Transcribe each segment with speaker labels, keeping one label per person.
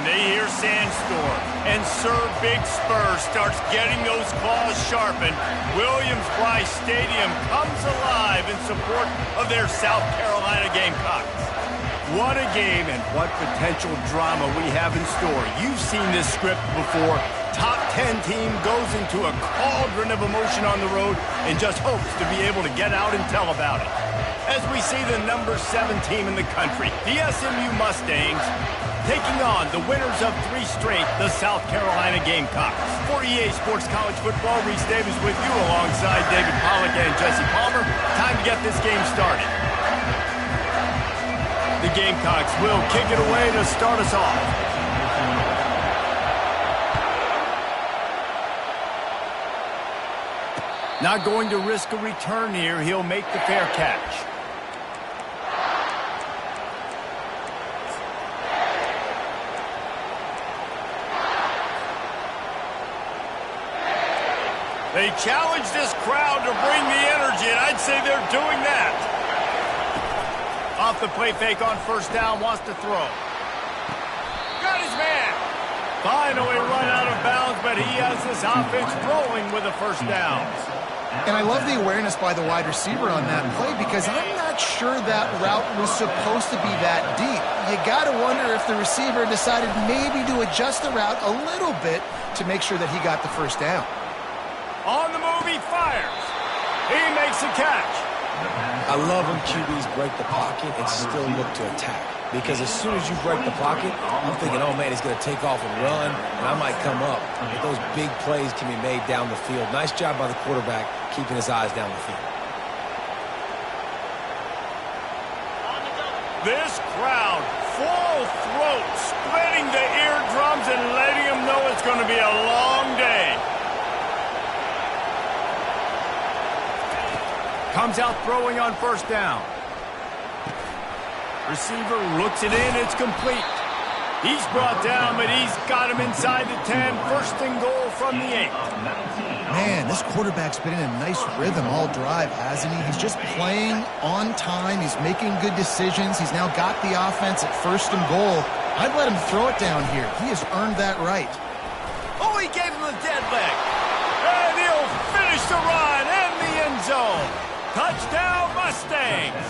Speaker 1: when they hear Sandstorm and Sir Big Spur starts getting those claws sharpened, Williams-Brice Stadium comes alive in support of their South Carolina Gamecocks. What a game and what potential drama we have in store. You've seen this script before. Top 10 team goes into a cauldron of emotion on the road and just hopes to be able to get out and tell about it. As we see the number 7 team in the country, the SMU Mustangs, taking on the winners of 3 straight, the South Carolina Gamecocks. For EA Sports College Football, Reese Davis with you alongside David Pollack and Jesse Palmer. Time to get this game started. The Gamecocks will kick it away to start us off. Not going to risk a return here. He'll make the fair catch. They challenge this crowd to bring the energy, and I'd say they're doing that. Off the play fake on first down, wants to throw. Got his man. Finally run out of bounds, but he has this offense rolling with a first down.
Speaker 2: And I love the awareness by the wide receiver on that play because I'm not sure that route was supposed to be that deep. You got to wonder if the receiver decided maybe to adjust the route a little bit to make sure that he got the first down.
Speaker 1: On the move, he fires. He makes a catch.
Speaker 3: I love when QBs break the pocket and still look to attack. Because as soon as you break the pocket, I'm thinking, oh, man, he's going to take off and run, and I might come up. But those big plays can be made down the field. Nice job by the quarterback keeping his eyes down the field.
Speaker 1: This crowd, full throat, splitting the eardrums and letting them know it's going to be a long day. Comes out throwing on first down. Receiver looks it in. It's complete. He's brought down, but he's got him inside the 10. First and goal from the 8.
Speaker 2: Man, this quarterback's been in a nice rhythm all drive, hasn't he? He's just playing on time. He's making good decisions. He's now got the offense at first and goal. I'd let him throw it down here. He has earned that right.
Speaker 1: Oh, he gave him the dead leg. And he'll finish the run in the end zone. Touchdown, Mustangs!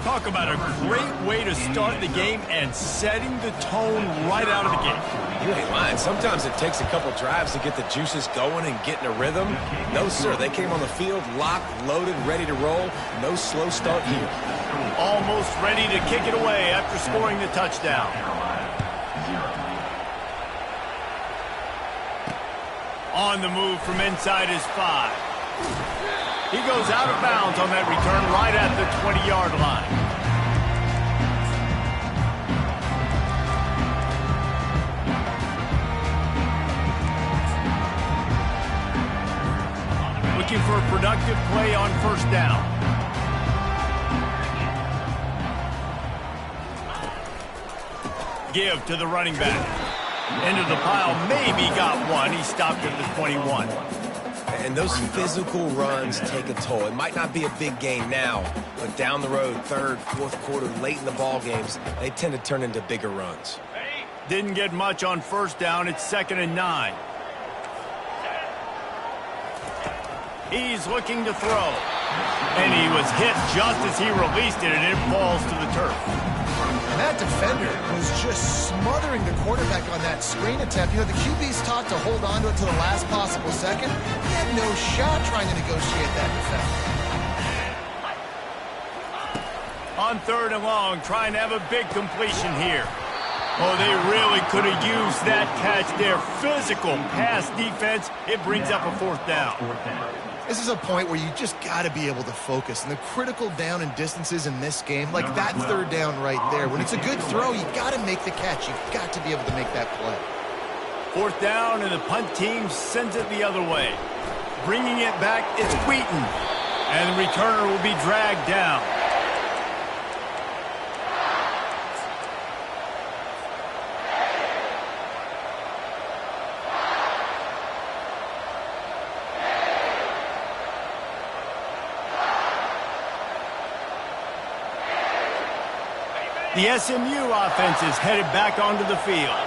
Speaker 1: Talk about a great way to start the game and setting the tone right out of the gate.
Speaker 3: You ain't lying. Sometimes it takes a couple drives to get the juices going and get in a rhythm. No, sir. They came on the field locked, loaded, ready to roll. No slow start here.
Speaker 1: Almost ready to kick it away after scoring the touchdown. On the move from inside his 5. He goes out of bounds on that return right at the 20-yard line. Looking for a productive play on first down. Give to the running back. Into the pile, maybe got one. He stopped at the 21.
Speaker 3: And those physical runs take a toll. It might not be a big game now, but down the road, third, fourth quarter, late in the ball games, they tend to turn into bigger runs.
Speaker 1: Didn't get much on first down. It's 2nd and 9. He's looking to throw. And he was hit just as he released it, and it falls to the turf.
Speaker 2: And that defender was just smothering the quarterback on that screen attempt. You know, the QB's taught to hold on to it to the last possible second. He had no shot trying to negotiate that defense.
Speaker 1: On 3rd and long, trying to have a big completion here. Oh, they really could have used that catch there. Physical pass defense. It brings up a 4th down.
Speaker 2: This is a point where you just got to be able to focus. And the critical down and distances in this game, like that 3rd down right there, when it's a good throw, you got to make the catch. You've got to be able to make that play.
Speaker 1: 4th down, and the punt team sends it the other way. Bringing it back, it's Wheaton. And the returner will be dragged down. The SMU offense is headed back onto the field.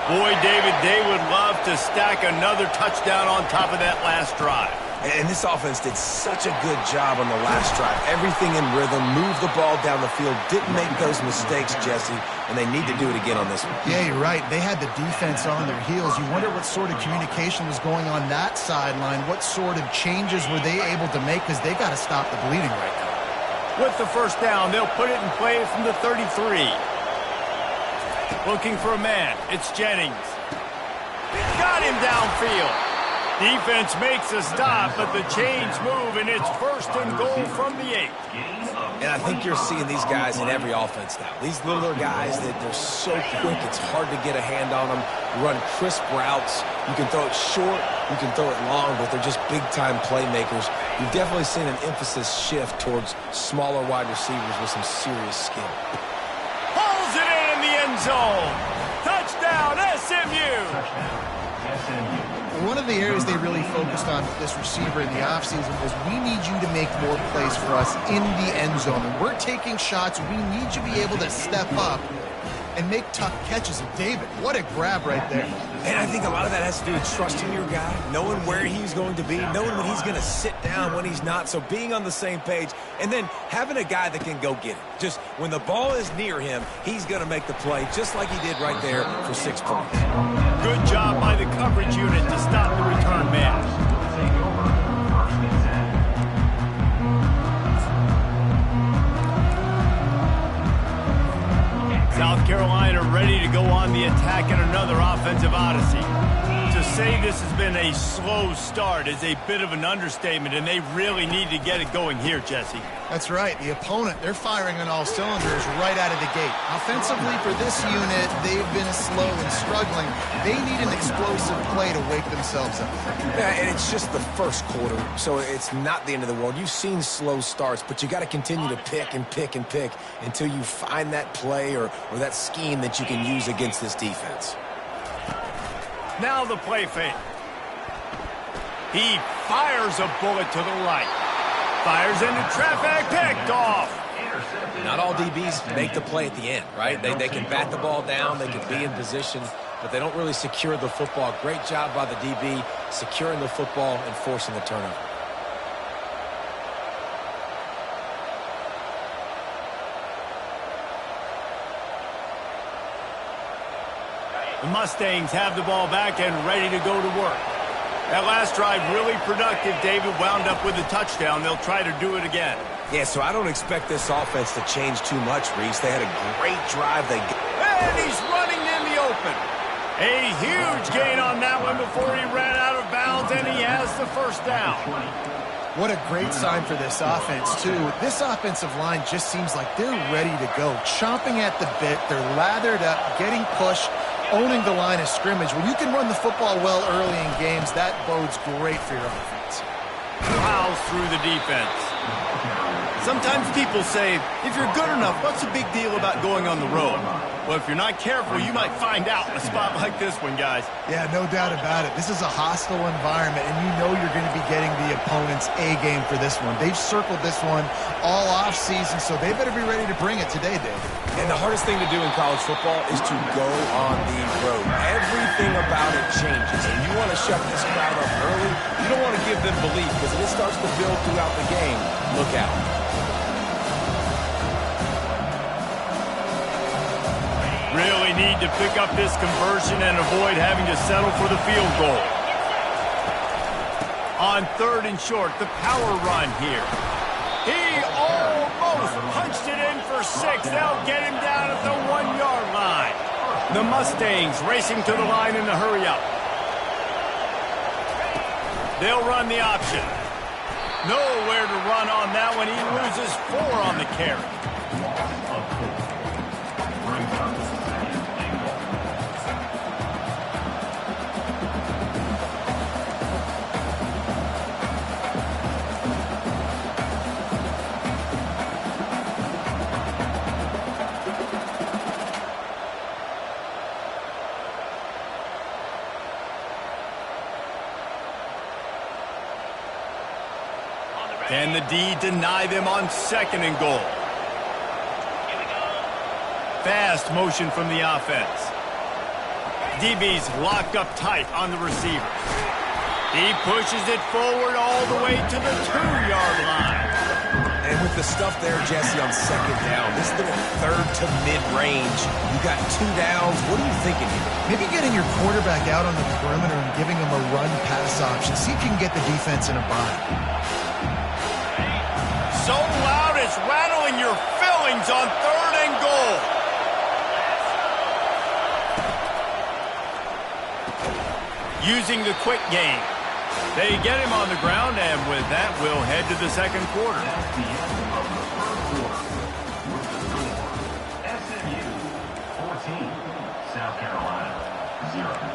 Speaker 1: Boy, David, they would love to stack another touchdown on top of that last drive.
Speaker 3: And this offense did such a good job on the last drive. Everything in rhythm, moved the ball down the field, didn't make those mistakes, Jesse, and they need to do it again on this one.
Speaker 2: Yeah, you're right. They had the defense on their heels. You wonder what sort of communication was going on that sideline. What sort of changes were they able to make, because they got to stop the bleeding right now.
Speaker 1: With the first down, they'll put it in play from the 33. Looking for a man. It's Jennings. Got him downfield. Defense makes a stop, but the chains move, and it's first and goal from the 8.
Speaker 3: And I think you're seeing these guys in every offense now. These littler guys, they're so quick, it's hard to get a hand on them. Run crisp routes. You can throw it short, you can throw it long, but they're just big-time playmakers. You've definitely seen an emphasis shift towards smaller wide receivers with some serious skill.
Speaker 1: Pulls it in the end zone. Touchdown, SMU.
Speaker 2: One of the areas they really focused on with this receiver in the offseason was, we need you to make more plays for us in the end zone. And we're taking shots. We need you to be able to step up and make tough catches. And David, what a grab right there.
Speaker 3: And I think a lot of that has to do with trusting your guy, knowing where he's going to be, knowing when he's going to sit down, when he's not. So being on the same page, and then having a guy that can go get it. Just when the ball is near him, he's going to make the play, just like he did right there for 6 points.
Speaker 1: Good job by the coverage unit to stop the return man. South Carolina ready to go on the attack in another offensive odyssey. To say this has been a slow start is a bit of an understatement, and they really need to get it going here, Jesse.
Speaker 2: That's right. The opponent, they're firing on all cylinders right out of the gate. Offensively, for this unit, they've been slow and struggling. They need an explosive play to wake themselves up.
Speaker 3: Yeah, and it's just the first quarter, so it's not the end of the world. You've seen slow starts, but you got to continue to pick and pick and pick until you find that play or that scheme that you can use against this defense.
Speaker 1: Now the play fake. He fires a bullet to the right. Fires into traffic, picked off.
Speaker 3: Not all DBs make the play at the end, right? They can bat the ball down, they can be in position, but they don't really secure the football. Great job by the DB securing the football and forcing the turnover.
Speaker 1: The Mustangs have the ball back and ready to go to work. That last drive really productive. David wound up with a touchdown. They'll try to do it again.
Speaker 3: Yeah, so I don't expect this offense to change too much, Reese. They had a great drive.
Speaker 1: And he's running in the open. A huge gain on that one before he ran out of bounds, and he has the first down.
Speaker 2: What a great sign for this offense, too. This offensive line just seems like they're ready to go. Chomping at the bit. They're lathered up, getting pushed, owning the line of scrimmage. When you can run the football well early in games, that bodes great for your offense.
Speaker 1: Plows through the defense. Sometimes people say, if you're good enough, what's the big deal about going on the road? Well, if you're not careful, you might find out in a spot like this one, guys.
Speaker 2: Yeah, no doubt about it. This is a hostile environment, and you know you're going to be getting the opponent's A-game for this one. They've circled this one all off-season, so they better be ready to bring it today, David.
Speaker 3: And the hardest thing to do in college football is to go on the road. Everything about it changes, and you want to shut this crowd up early. You don't want to give them belief, because if it starts to build throughout the game, look out.
Speaker 1: Really need to pick up this conversion and avoid having to settle for the field goal. On 3rd and short, the power run here. He almost punched it in for 6. They'll get him down at the 1-yard line. The Mustangs racing to the line in the hurry up. They'll run the option. Nowhere to run on that one. He loses 4 on the carry. Can the D deny them on 2nd and goal? fast motion from the offense. DB's locked up tight on the receiver. He pushes it forward all the way to the 2-yard line.
Speaker 3: And with the stuff there, Jesse, on second down, this little third to mid-range, you got 2 downs. What are you thinking here?
Speaker 2: Maybe getting your quarterback out on the perimeter and giving him a run-pass option. See if you can get the defense in a bind.
Speaker 1: So loud it's rattling your fillings on 3rd and goal. Using the quick game. They get him on the ground, and with that, we'll head to the second quarter.
Speaker 4: SMU 14, South Carolina 0.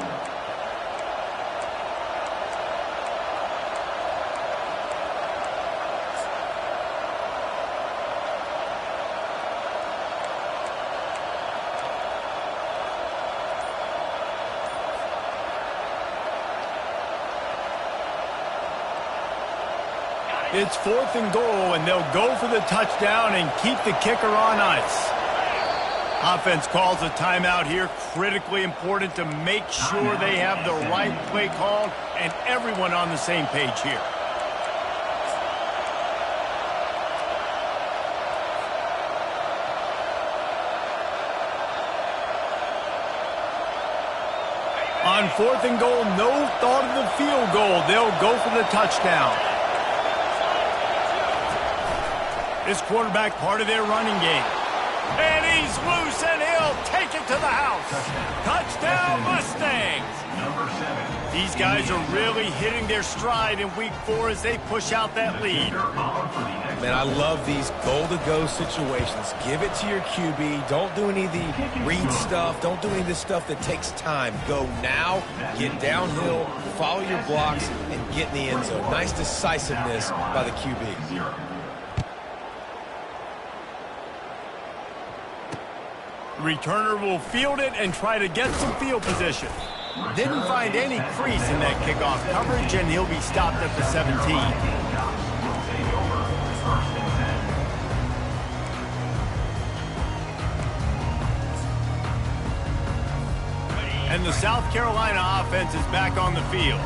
Speaker 1: It's 4th and goal, and they'll go for the touchdown and keep the kicker on ice. Offense calls a timeout here. Critically important to make sure they have the right play called and everyone on the same page here. On 4th and goal, no thought of the field goal. They'll go for the touchdown. This quarterback part of their running game. And he's loose, and he'll take it to the house. Touchdown, Mustangs! These guys are really hitting their stride in week 4 as they push out that lead.
Speaker 3: Man, I love these goal-to-go situations. Give it to your QB. Don't do any of the read stuff. Don't do any of this stuff that takes time. Go now, get downhill, follow your blocks, and get in the end zone. Nice decisiveness by the QB.
Speaker 1: Returner will field it and try to get some field position. Didn't find any crease in that kickoff coverage, and he'll be stopped at the 17. And the South Carolina offense is back on the field.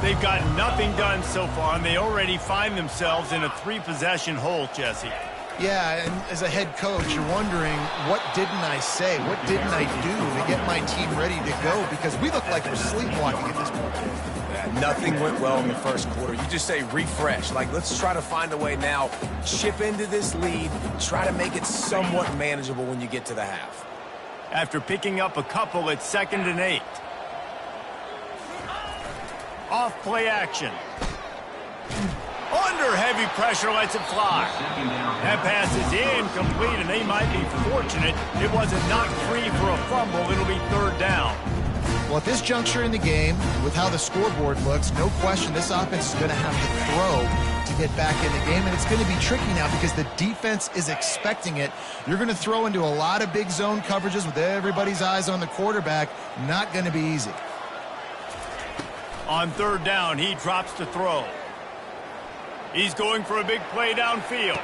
Speaker 1: They've got nothing done so far, and they already find themselves in a 3-possession hole, Jesse.
Speaker 2: Yeah, and as a head coach, you're wondering, what didn't I say? What didn't I do to get my team ready to go? Because we look like we're sleepwalking at this point.
Speaker 3: Yeah, nothing went well in the first quarter. You just say refresh. Like, let's try to find a way now, chip into this lead, try to make it somewhat manageable when you get to the half.
Speaker 1: After picking up a couple, it's 2nd and 8. Off play action. Under heavy pressure, lets it fly. That pass is incomplete, and they might be fortunate it wasn't knocked free for a fumble. It'll be 3rd down.
Speaker 2: Well, at this juncture in the game, with how the scoreboard looks, no question this offense is going to have to throw to get back in the game, and it's going to be tricky now because the defense is expecting it. You're going to throw into a lot of big zone coverages with everybody's eyes on the quarterback. Not going to be easy.
Speaker 1: On 3rd down, he drops to throw. He's going for a big play downfield.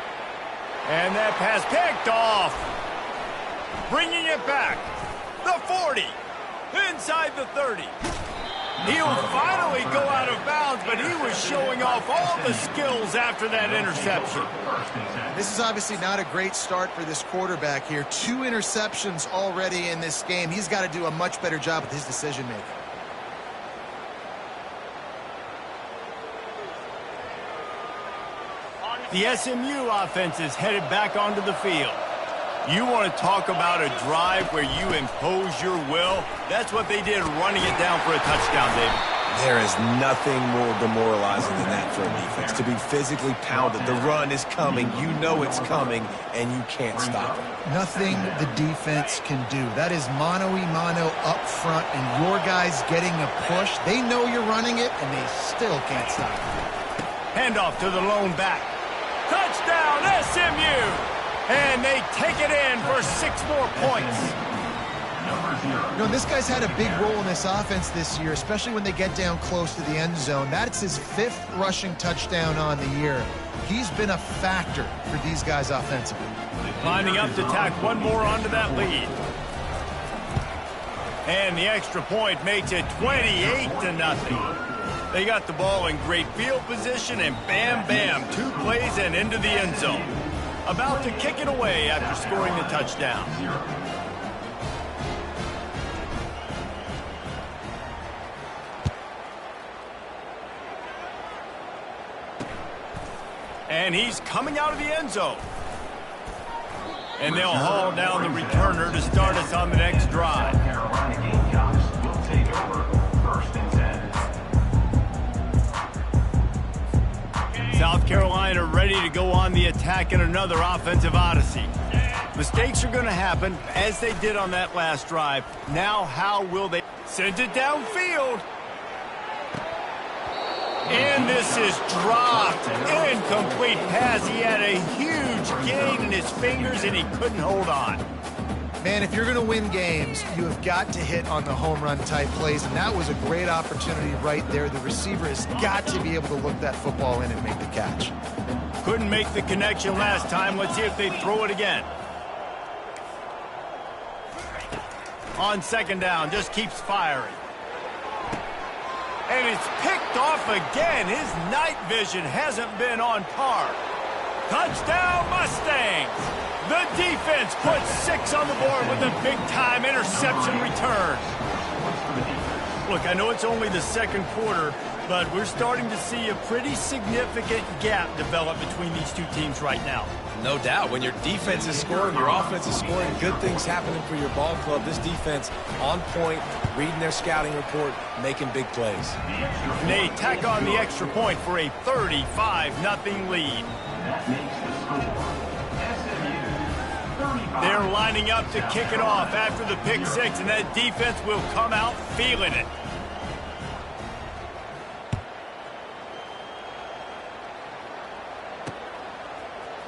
Speaker 1: And that pass picked off. Bringing it back. The 40. Inside the 30. He'll finally go out of bounds, but he was showing off all the skills after that interception.
Speaker 2: This is obviously not a great start for this quarterback here. 2 interceptions already in this game. He's got to do a much better job with his decision-making.
Speaker 1: The SMU offense is headed back onto the field. You want to talk about a drive where you impose your will? That's what they did, running it down for a touchdown, David.
Speaker 3: There is nothing more demoralizing than that for a defense, to be physically pounded. The run is coming, you know it's coming, and you can't stop it.
Speaker 2: Nothing the defense can do. That is mano-a-mano up front, and your guys getting a push. They know you're running it, and they still can't stop it.
Speaker 1: Handoff to the lone back. Touchdown, SMU! And they take it in for 6 more points.
Speaker 2: You know, this guy's had a big role in this offense this year, especially when they get down close to the end zone. That's his 5th rushing touchdown on the year. He's been a factor for these guys offensively.
Speaker 1: Lining up to tack one more onto that lead. And the extra point makes it 28-0. They got the ball in great field position, and bam, bam, 2 plays and into the end zone. About to kick it away after scoring the touchdown. And he's coming out of the end zone. And they'll haul down the returner to start us on the next drive.
Speaker 4: South Carolina Gamecocks will take over 1st and 10.
Speaker 1: South Carolina ready to go on the attack in another offensive odyssey. Mistakes are going to happen, as they did on that last drive. Now, how will they send it downfield? And this is dropped. Incomplete pass. He had a huge gain in his fingers, and he couldn't hold on.
Speaker 2: Man, if you're going to win games, you have got to hit on the home run type plays, and that was a great opportunity right there. The receiver has got to be able to look that football in and make the catch.
Speaker 1: Couldn't make the connection last time. Let's see if they throw it again. On 2nd down, just keeps firing. And it's picked off again. His night vision hasn't been on par. Touchdown, Mustangs! The defense puts 6 on the board with a big-time interception return. Look, I know it's only the 2nd quarter, but we're starting to see a pretty significant gap develop between these two teams right now.
Speaker 3: No doubt. When your defense is scoring, your offense is scoring, good things happening for your ball club. This defense on point, reading their scouting report, making big plays.
Speaker 1: And they tack on the extra point for a 35-0 lead.
Speaker 4: That makes the score SMU 35.
Speaker 1: They're lining up to kick it off after the pick 6, and that defense will come out feeling it.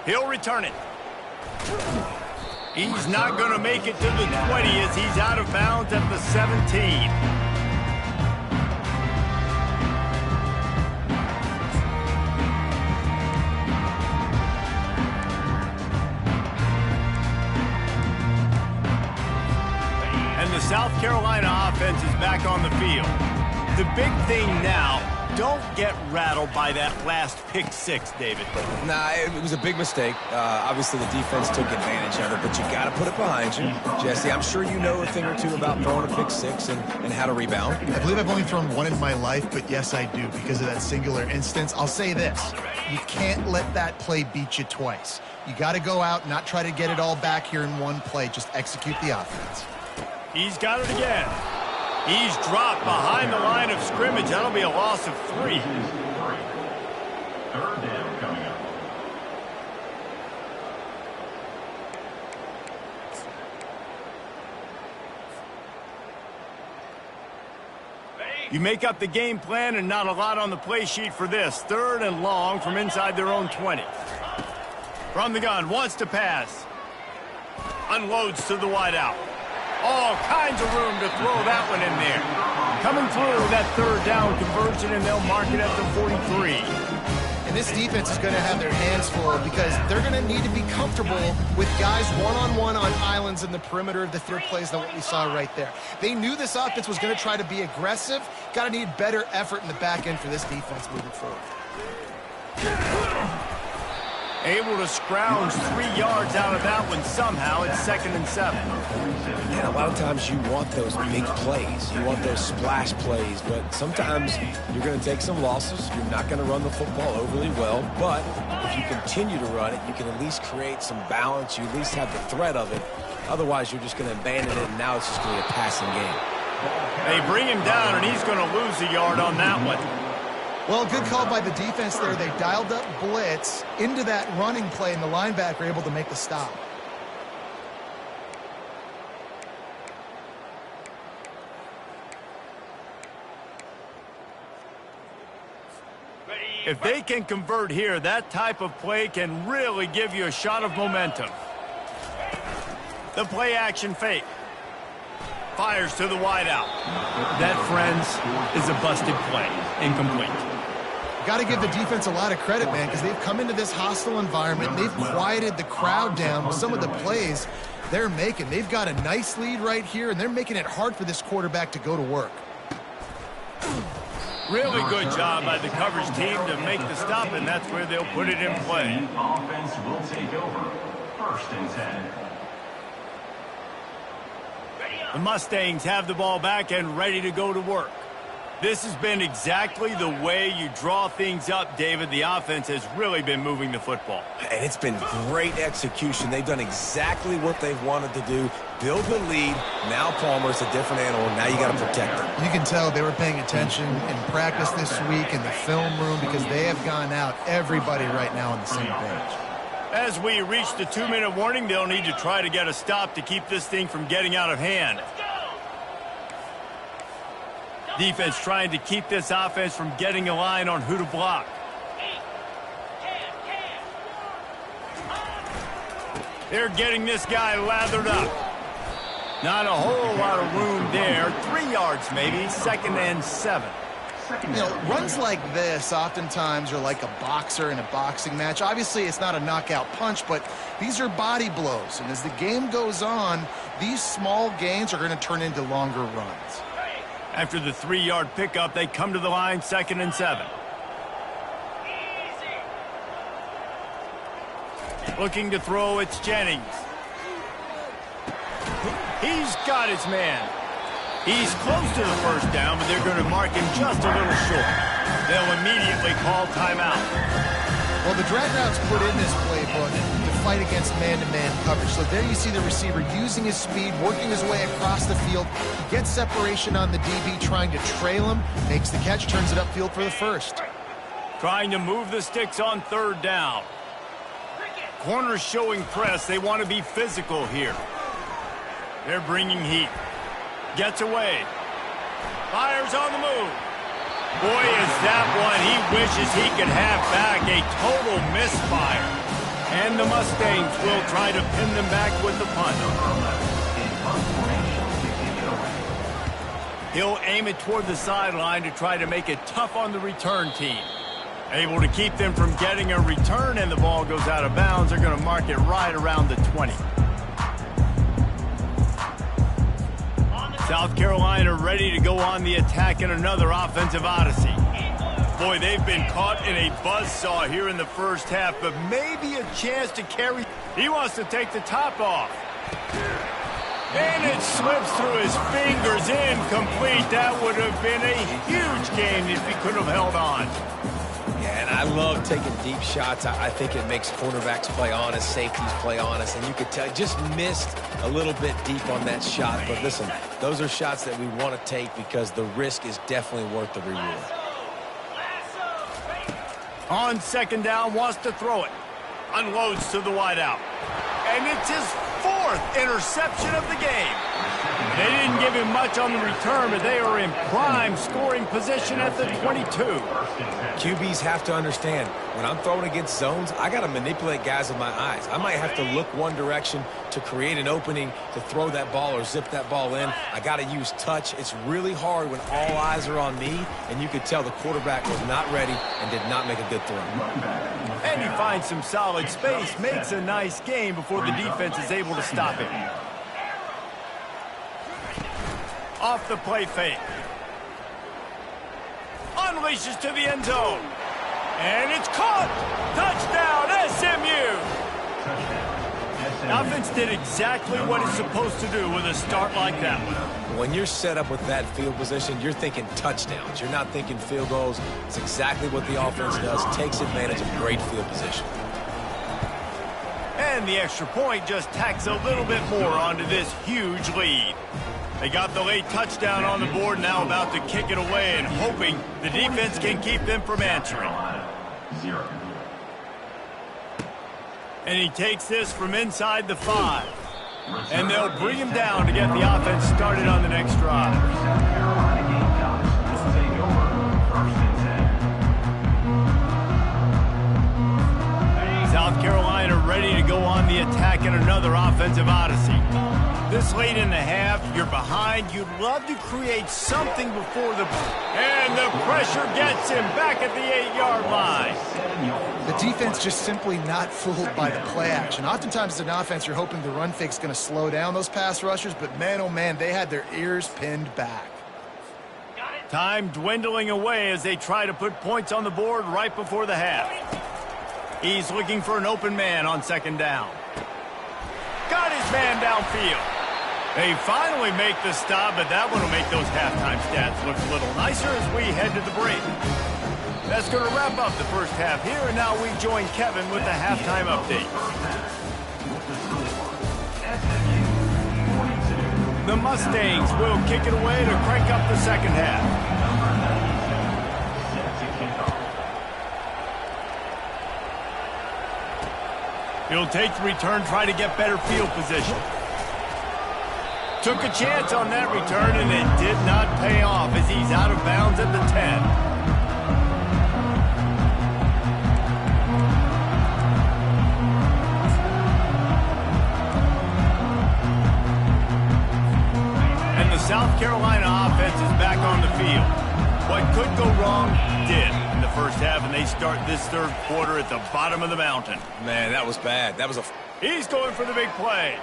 Speaker 1: He'll return it. He's not going to make it to the 20 as he's out of bounds at the 17. And the South Carolina offense is back on the field. The big thing now, don't get rattled by that last pick 6, David.
Speaker 3: Nah, it was a big mistake. Obviously, the defense took advantage of it, but you got to put it behind you. Jesse, I'm sure you know a thing or two about throwing a pick 6 and how to rebound.
Speaker 2: I believe I've only thrown one in my life, but yes, I do because of that singular instance. I'll say this. You can't let that play beat you twice. You got to go out and not try to get it all back here in one play. Just execute the offense.
Speaker 1: He's got it again. He's dropped behind the line of scrimmage. That'll be a loss of 3.
Speaker 4: 3rd down coming up.
Speaker 1: You make up the game plan and not a lot on the play sheet for this. 3rd and long from inside their own 20. From the gun, wants to pass. Unloads to the wideout. All kinds of room to throw that one in there. Coming through that 3rd down conversion, and they'll mark it at the 43.
Speaker 2: And this defense is going to have their hands full because they're going to need to be comfortable with guys one-on-one on islands in the perimeter of the 3rd plays than what we saw right there. They knew this offense was going to try to be aggressive. Got to need better effort in the back end for this defense moving forward.
Speaker 1: Able to scrounge 3 yards out of that one somehow. It's 2nd and 7.
Speaker 3: And a lot of times you want those big plays. You want those splash plays, but sometimes you're going to take some losses. You're not going to run the football overly well, but if you continue to run it, you can at least create some balance. You at least have the threat of it. Otherwise, you're just going to abandon it, and now it's just going to be a passing game.
Speaker 1: They bring him down, and he's going to lose a yard on that one.
Speaker 2: Well, good call by the defense there. They dialed up blitz into that running play, and the linebacker able to make the stop.
Speaker 1: If they can convert here, that type of play can really give you a shot of momentum. The play action fake. Fires to the wideout. That, friends, is a busted play. Incomplete.
Speaker 2: Got to give the defense a lot of credit, man, because they've come into this hostile environment. They've quieted the crowd down with some of the plays they're making. They've got a nice lead right here, and they're making it hard for this quarterback to go to work.
Speaker 1: Really good job by the coverage team to make the stop, and that's where they'll put it in play.
Speaker 4: Offense will take over. 1st and 10.
Speaker 1: The Mustangs have the ball back and ready to go to work. This has been exactly the way you draw things up, David. The offense has really been moving the football.
Speaker 3: And it's been great execution. They've done exactly what they've wanted to do. Build the lead. Now Palmer's a different animal. Now you got to protect him.
Speaker 2: You can tell they were paying attention in practice this week in the film room because they have gone out, everybody right now on the same page.
Speaker 1: As we reach the 2-minute warning, they'll need to try to get a stop to keep this thing from getting out of hand. Defense trying to keep this offense from getting a line on who to block. They're getting this guy lathered up. Not a whole lot of room there. 3 yards maybe, 2nd and 7.
Speaker 2: You know, runs like this oftentimes are like a boxer in a boxing match. Obviously, it's not a knockout punch, but these are body blows. And as the game goes on, these small gains are going to turn into longer runs.
Speaker 1: After the 3-yard pickup, they come to the line, 2nd and 7. Looking to throw, it's Jennings. He's got his man. He's close to the 1st down, but they're going to mark him just a little short. They'll immediately call timeout.
Speaker 2: Well, the drag route's put in this playbook to fight against man-to-man coverage. So there you see the receiver using his speed, working his way across the field, gets separation on the DB, trying to trail him, makes the catch, turns it upfield for the 1st.
Speaker 1: Trying to move the sticks on 3rd down. Corners showing press. They want to be physical here. They're bringing heat. Gets away. Fires on the move. Boy, is that one he wishes he could have back. A total misfire. And the Mustangs will try to pin them back with the punt. He'll aim it toward the sideline to try to make it tough on the return team. Able to keep them from getting a return, and the ball goes out of bounds. They're going to mark it right around the 20. South Carolina ready to go on the attack in another offensive odyssey. Boy, they've been caught in a buzzsaw here in the 1st half, but maybe a chance to carry. He wants to take the top off. And it slips through his fingers, incomplete. That would have been a huge game if he could have held on.
Speaker 3: Yeah, and I love taking deep shots. I think it makes cornerbacks play honest, safeties play honest, and you could tell just missed a little bit deep on that shot. But listen, those are shots that we want to take because the risk is definitely worth the reward.
Speaker 1: On 2nd down, wants to throw it. Unloads to the wideout. And it's his 4th interception of the game. They didn't give him much on the return, but they are in prime scoring position at the 22.
Speaker 3: QBs have to understand, when I'm throwing against zones, I got to manipulate guys with my eyes. I might have to look one direction to create an opening to throw that ball or zip that ball in. I got to use touch. It's really hard when all eyes are on me, and you could tell the quarterback was not ready and did not make a good throw.
Speaker 1: And he finds some solid space, makes a nice game before the defense is able to stop it. Off the play fake. Unleashes to the end zone. And it's caught. Touchdown, SMU. The offense did exactly what it's supposed to do with a start like that one.
Speaker 3: When you're set up with that field position, you're thinking touchdowns. You're not thinking field goals. It's exactly what the offense does. Takes advantage of great field position.
Speaker 1: And the extra point just tacks a little bit more onto this huge lead. They got the late touchdown on the board, now about to kick it away and hoping the defense can keep them from answering.
Speaker 4: 0.
Speaker 1: And he takes this from inside the 5. And they'll bring him down to get the offense started on the next drive.
Speaker 4: South Carolina Gamecocks will take over 1st and 10.
Speaker 1: South Carolina ready to go on the attack in another offensive odyssey. This late in the half, you're behind. You'd love to create something before the... And the pressure gets him back at the 8-yard line.
Speaker 2: The defense just simply not fooled by the play action. Oftentimes as an offense, you're hoping the run fake's going to slow down those pass rushers, but man, oh man, they had their ears pinned back.
Speaker 1: Time dwindling away as they try to put points on the board right before the half. He's looking for an open man on second down. Got his man downfield. They finally make the stop, but that one will make those halftime stats look a little nicer as we head to the break. That's going to wrap up the first half here, and now we join Kevin with the halftime update. The Mustangs will kick it away to crank up the second half. He'll take the return, try to get better field position. Took a chance on that return, and it did not pay off as he's out of bounds at the 10. And the South Carolina offense is back on the field. What could go wrong did in the first half, and they start this third quarter at the bottom of the mountain.
Speaker 3: Man, that was bad. That was a...
Speaker 1: He's going for the big play.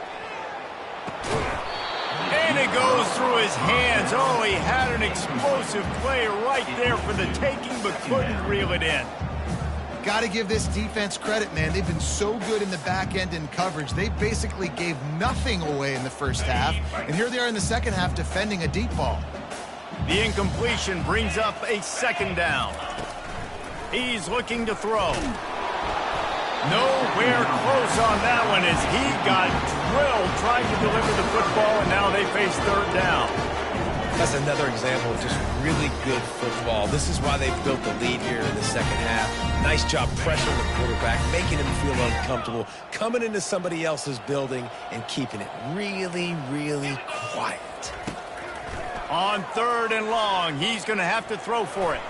Speaker 1: And it goes through his hands. Oh, he had an explosive play right there for the taking, but couldn't reel it in.
Speaker 2: Got to give this defense credit, man. They've been so good in the back end in coverage. They basically gave nothing away in the first half, and here they are in the second half defending a deep ball.
Speaker 1: The incompletion brings up a second down. He's looking to throw. Nowhere close on that one as he got drilled trying to deliver the football, and now they face third down.
Speaker 3: That's another example of just really good football. This is why they've built the lead here in the second half. Nice job pressuring the quarterback, making him feel uncomfortable, coming into somebody else's building and keeping it really, really quiet.
Speaker 1: On third and long, he's going to have to throw for it.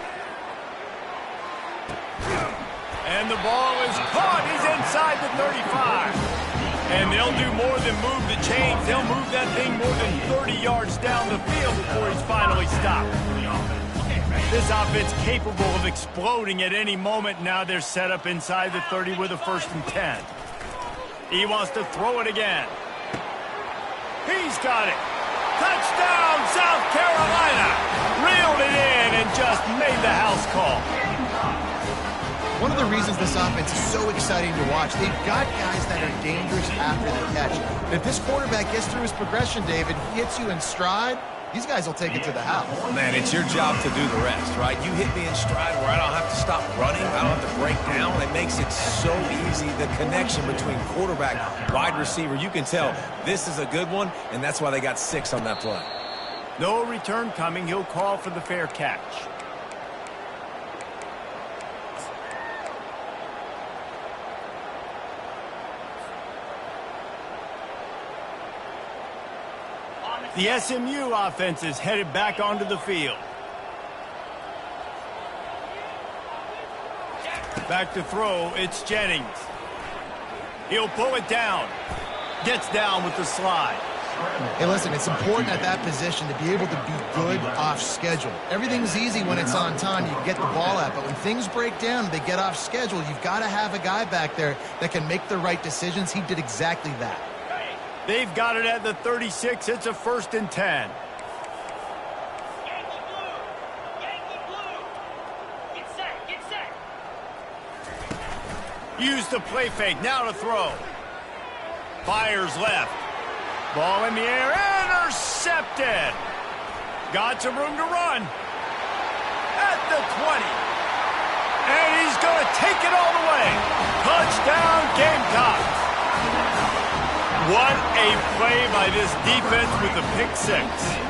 Speaker 1: And the ball is caught. He's inside the 35. And they'll do more than move the chains. They'll move that thing more than 30 yards down the field before he's finally stopped. This offense capable of exploding at any moment. Now they're set up inside the 30 with a 1st and 10. He wants to throw it again. He's got it. Touchdown, South Carolina. Reeled it in and just made the house call.
Speaker 2: One of the reasons this offense is so exciting to watch, they've got guys that are dangerous after the catch. And if this quarterback gets through his progression, David, hits you in stride, these guys will take it to the house.
Speaker 3: Man, it's your job to do the rest, right? You hit me in stride where I don't have to stop running. I don't have to break down. It makes it so easy. The connection between quarterback, wide receiver, you can tell this is a good one, and that's why they got 6 on that play.
Speaker 1: No return coming. He'll call for the fair catch. The SMU offense is headed back onto the field. Back to throw, it's Jennings. He'll pull it down. Gets down with the slide.
Speaker 2: Hey, listen, it's important at that position to be able to be good off schedule. Everything's easy when it's on time. You can get the ball out, but when things break down, they get off schedule. You've got to have a guy back there that can make the right decisions. He did exactly that.
Speaker 1: They've got it at the 36. It's a 1st and 10. Use the play fake. Now to throw. Fires left. Ball in the air. Intercepted. Got some room to run. At the 20. And he's going to take it all the way. Touchdown, Gamecocks. What a play by this defense with the pick 6.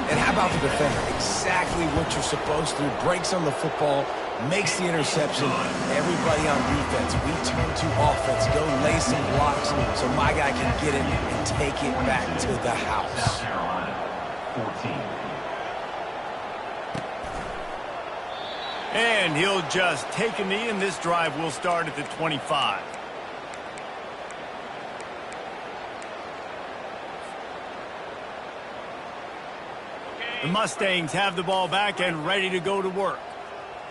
Speaker 3: And how about the defender? Exactly what you're supposed to do. Breaks on the football, makes the interception. Everybody on defense, we turn to offense. Go lay some blocks so my guy can get it and take it back to the house.
Speaker 4: South Carolina, 14.
Speaker 1: And he'll just take a knee, and this drive will start at the 25. The Mustangs have the ball back and ready to go to work.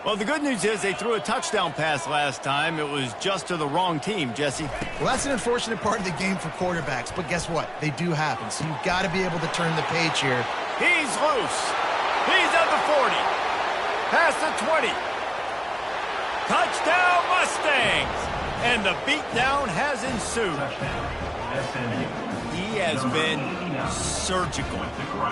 Speaker 1: Well, the good news is they threw a touchdown pass last time. It was just to the wrong team, Jesse.
Speaker 2: Well, that's an unfortunate part of the game for quarterbacks, but guess what? They do happen, so you've got to be able to turn the page here.
Speaker 1: He's loose. He's at the 40. Past the 20. Touchdown, Mustangs! And the beatdown has ensued. He has been surgical.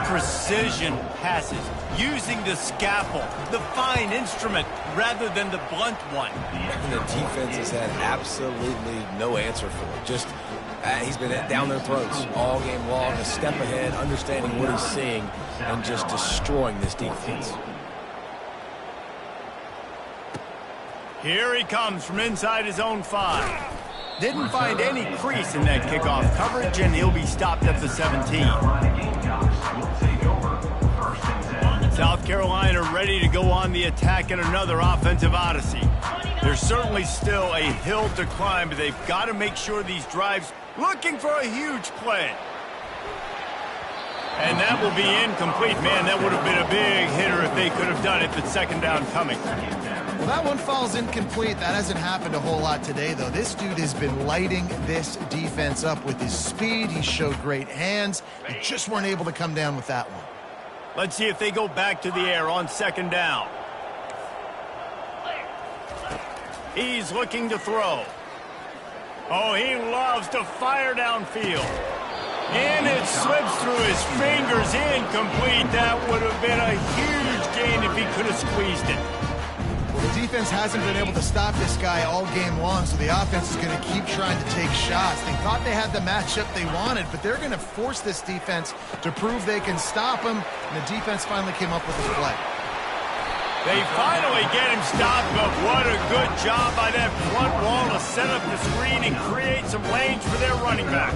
Speaker 1: Precision passes, using the scalpel, the fine instrument, rather than the blunt one.
Speaker 3: And the defense has had absolutely no answer for it. Just, he's been down their throats all game long, a step ahead, understanding what he's seeing, and just destroying this defense.
Speaker 1: Here he comes from inside his own 5. Didn't find any crease in that kickoff coverage, and he'll be stopped at the 17. South Carolina ready to go on the attack in another offensive odyssey. There's certainly still a hill to climb, but they've got to make sure these drives looking for a huge play. And that will be incomplete. Man, that would have been a big hitter if they could have done it, but second down coming.
Speaker 2: Well, that one falls incomplete. That hasn't happened a whole lot today, though. This dude has been lighting this defense up with his speed. He showed great hands. They just weren't able to come down with that one.
Speaker 1: Let's see if they go back to the air on second down. He's looking to throw. Oh, he loves to fire downfield. And it slips through his fingers, incomplete. That would have been a huge gain if he could have squeezed it.
Speaker 2: Well, the defense hasn't been able to stop this guy all game long, so the offense is going to keep trying to take shots. They thought they had the matchup they wanted, but they're going to force this defense to prove they can stop him, and the defense finally came up with a play.
Speaker 1: They finally get him stopped, but what a good job by that front wall to set up the screen and create some lanes for their running back.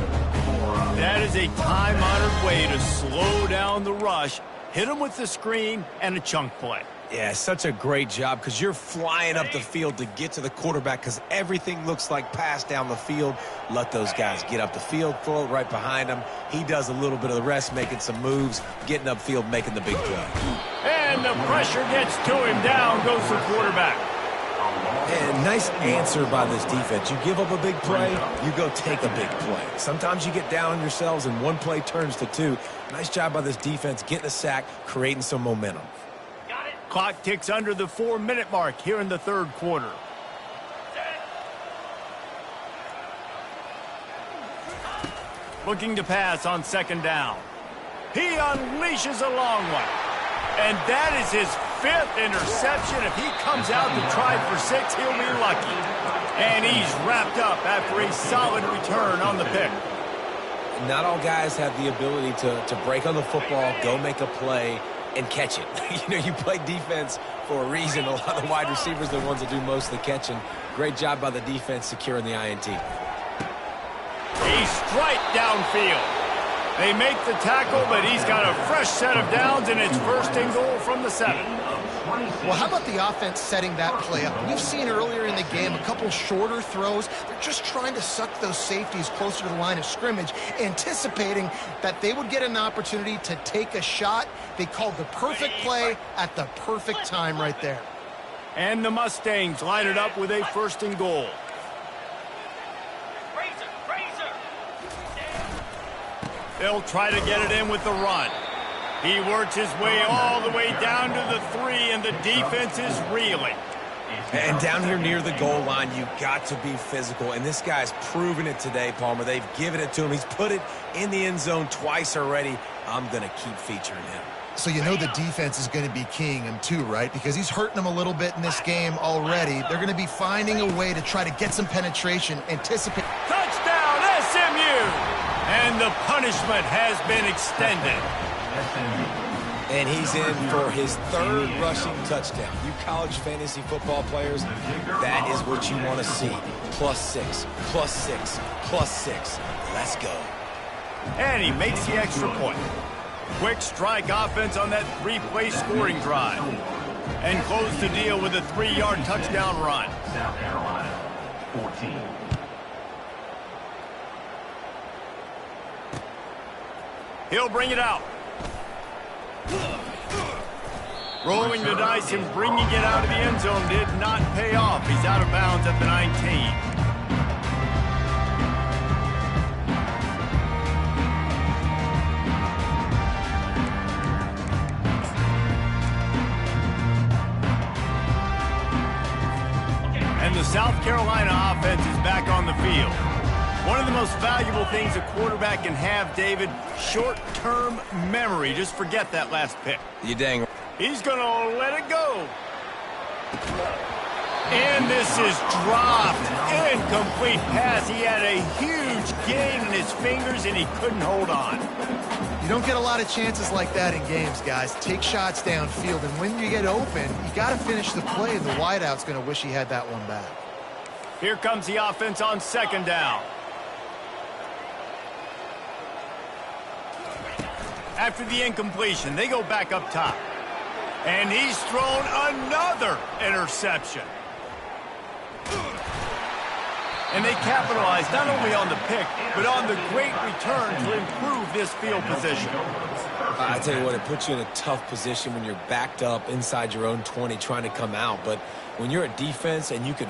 Speaker 1: That is a time-honored way to slow down the rush, hit him with the screen, and a chunk play.
Speaker 3: Yeah, such a great job because you're flying up the field to get to the quarterback because everything looks like pass down the field. Let those guys get up the field, throw it right behind him. He does a little bit of the rest, making some moves, getting upfield, making the big play.
Speaker 1: And the pressure gets to him. Down goes the quarterback.
Speaker 3: And nice answer by this defense. You give up a big play, you go take a big play. Sometimes you get down on yourselves and one play turns to two. Nice job by this defense getting a sack, creating some momentum.
Speaker 1: Clock ticks under the 4-minute mark here in the third quarter. Looking to pass on second down. He unleashes a long one. And that is his 5th interception. If he comes out to try for 6, he'll be lucky. And he's wrapped up after a solid return on the pick.
Speaker 3: Not all guys have the ability to break on the football, go make a play, and catch it. You know, you play defense for a reason. A lot of the wide receivers are the ones that do most of the catching. Great job by the defense securing the INT.
Speaker 1: A strike downfield. They make the tackle, but he's got a fresh set of downs, and it's first and goal from the 7.
Speaker 2: Well, how about the offense setting that play up? We've seen earlier in the game a couple shorter throws. They're just trying to suck those safeties closer to the line of scrimmage, anticipating that they would get an opportunity to take a shot. They called the perfect play at the perfect time right there.
Speaker 1: And the Mustangs line it up with a first and goal. They'll try to get it in with the run. He works his way all the way down to the 3, and the defense is reeling.
Speaker 3: And down here near the goal line, you've got to be physical. And this guy's proven it today, Palmer. They've given it to him. He's put it in the end zone twice already. I'm going to keep featuring him.
Speaker 2: So you know the defense is going to be keying him too, right? Because he's hurting them a little bit in this game already. They're going to be finding a way to try to get some penetration, anticipate.
Speaker 1: Touchdown, SMU! And the punishment has been extended.
Speaker 3: And he's in for his 3rd rushing touchdown. You college fantasy football players, that is what you want to see. +6, +6, +6. Let's go.
Speaker 1: And he makes the extra point. Quick strike offense on that 3-play scoring drive. And close the deal with a 3-yard touchdown run.
Speaker 4: South Carolina, 14.
Speaker 1: He'll bring it out. Rolling the dice and bringing it out of the end zone did not pay off. He's out of bounds at the 19. And the South Carolina offense is back on the field. One of the most valuable things a quarterback can have, David, short-term memory. Just forget that last pick.
Speaker 3: You dang.
Speaker 1: He's going to let it go. And this is dropped. Incomplete pass. He had a huge gain in his fingers, and he couldn't hold on.
Speaker 2: You don't get a lot of chances like that in games, guys. Take shots downfield, and when you get open, you got to finish the play, and the wideout's going to wish he had that one back.
Speaker 1: Here comes the offense on second down. After the incompletion, they go back up top. And he's thrown another interception. And they capitalize not only on the pick, but on the great return to improve this field position.
Speaker 3: I tell you what, it puts you in a tough position when you're backed up inside your own 20 trying to come out. But when you're a defense and you can